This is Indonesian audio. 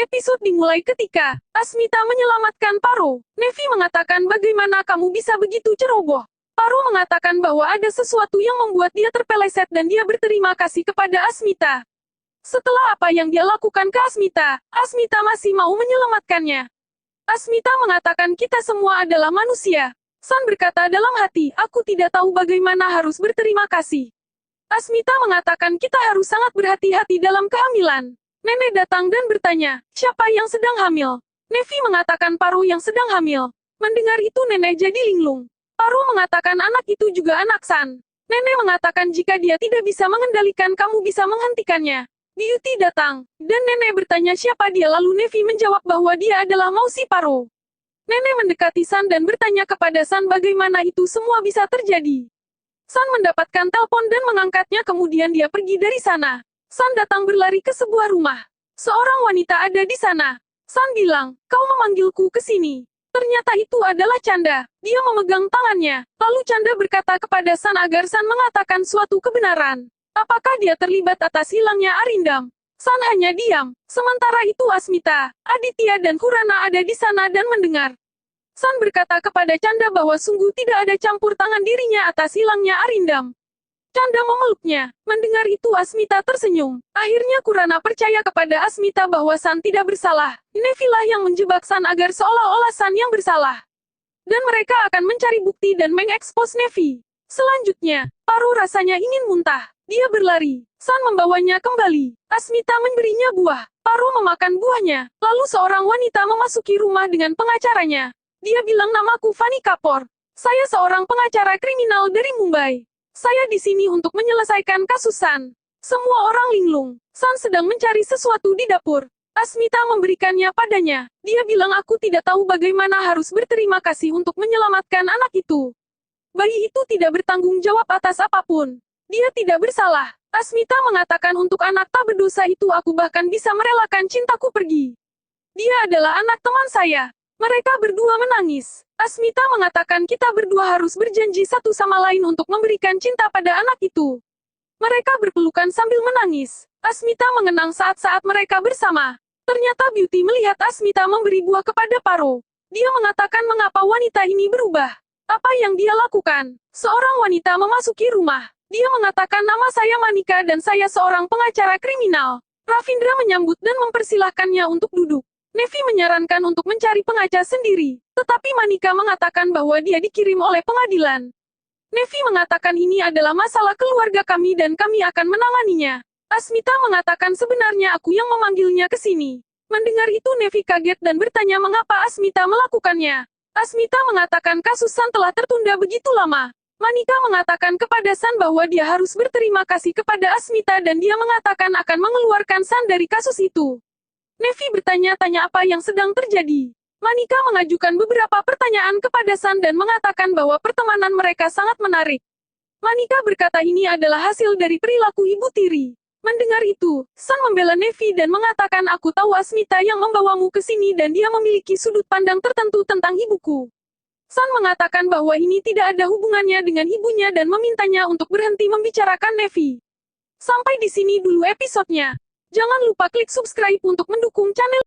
Episode dimulai ketika Asmita menyelamatkan Paro. Nevi mengatakan bagaimana kamu bisa begitu ceroboh. Paro mengatakan bahwa ada sesuatu yang membuat dia terpeleset dan dia berterima kasih kepada Asmita. Setelah apa yang dia lakukan ke Asmita, Asmita masih mau menyelamatkannya. Asmita mengatakan kita semua adalah manusia. San berkata dalam hati, aku tidak tahu bagaimana harus berterima kasih. Asmita mengatakan kita harus sangat berhati-hati dalam kehamilan. Nenek datang dan bertanya, siapa yang sedang hamil? Nevi mengatakan Paro yang sedang hamil. Mendengar itu nenek jadi linglung. Paro mengatakan anak itu juga anak San. Nenek mengatakan jika dia tidak bisa mengendalikan kamu bisa menghentikannya. Beauty datang, dan nenek bertanya siapa dia lalu Nevi menjawab bahwa dia adalah Mausi Paro. Nenek mendekati San dan bertanya kepada San bagaimana itu semua bisa terjadi. San mendapatkan telepon dan mengangkatnya kemudian dia pergi dari sana. San datang berlari ke sebuah rumah. Seorang wanita ada di sana. San bilang, kau memanggilku ke sini. Ternyata itu adalah Chanda. Dia memegang tangannya. Lalu Chanda berkata kepada San agar San mengatakan suatu kebenaran. Apakah dia terlibat atas hilangnya Arindam? San hanya diam. Sementara itu Asmita, Aditya dan Kurana ada di sana dan mendengar. San berkata kepada Chanda bahwa sungguh tidak ada campur tangan dirinya atas hilangnya Arindam. Chanda memeluknya. Mendengar itu Asmita tersenyum. Akhirnya Kurana percaya kepada Asmita bahwa San tidak bersalah. Nevilah yang menjebak San agar seolah-olah San yang bersalah. Dan mereka akan mencari bukti dan mengekspos Nevi. Selanjutnya, Paro rasanya ingin muntah. Dia berlari. San membawanya kembali. Asmita memberinya buah. Paro memakan buahnya. Lalu seorang wanita memasuki rumah dengan pengacaranya. Dia bilang namaku Fanny Kapoor. Saya seorang pengacara kriminal dari Mumbai. Saya di sini untuk menyelesaikan kasus San. Semua orang linglung. San sedang mencari sesuatu di dapur. Asmita memberikannya padanya. Dia bilang aku tidak tahu bagaimana harus berterima kasih untuk menyelamatkan anak itu. Bayi itu tidak bertanggung jawab atas apapun. Dia tidak bersalah. Asmita mengatakan untuk anak tak berdosa itu aku bahkan bisa merelakan cintaku pergi. Dia adalah anak teman saya. Mereka berdua menangis. Asmita mengatakan kita berdua harus berjanji satu sama lain untuk memberikan cinta pada anak itu. Mereka berpelukan sambil menangis. Asmita mengenang saat-saat mereka bersama. Ternyata Beauty melihat Asmita memberi buah kepada Paro. Dia mengatakan mengapa wanita ini berubah. Apa yang dia lakukan? Seorang wanita memasuki rumah. Dia mengatakan nama saya Manika dan saya seorang pengacara kriminal. Ravindra menyambut dan mempersilahkannya untuk duduk. Nevi menyarankan untuk mencari pengacara sendiri, tetapi Manika mengatakan bahwa dia dikirim oleh pengadilan. Nevi mengatakan ini adalah masalah keluarga kami dan kami akan menanganinya. Asmita mengatakan sebenarnya aku yang memanggilnya ke sini. Mendengar itu Nevi kaget dan bertanya mengapa Asmita melakukannya. Asmita mengatakan kasus San telah tertunda begitu lama. Manika mengatakan kepada San bahwa dia harus berterima kasih kepada Asmita dan dia mengatakan akan mengeluarkan San dari kasus itu. Nevi bertanya-tanya apa yang sedang terjadi. Manika mengajukan beberapa pertanyaan kepada San dan mengatakan bahwa pertemanan mereka sangat menarik. Manika berkata ini adalah hasil dari perilaku ibu tiri. Mendengar itu, San membela Nevi dan mengatakan aku tahu Asmita yang membawamu ke sini dan dia memiliki sudut pandang tertentu tentang ibuku. San mengatakan bahwa ini tidak ada hubungannya dengan ibunya dan memintanya untuk berhenti membicarakan Nevi. Sampai di sini dulu episodenya. Jangan lupa klik subscribe untuk mendukung channel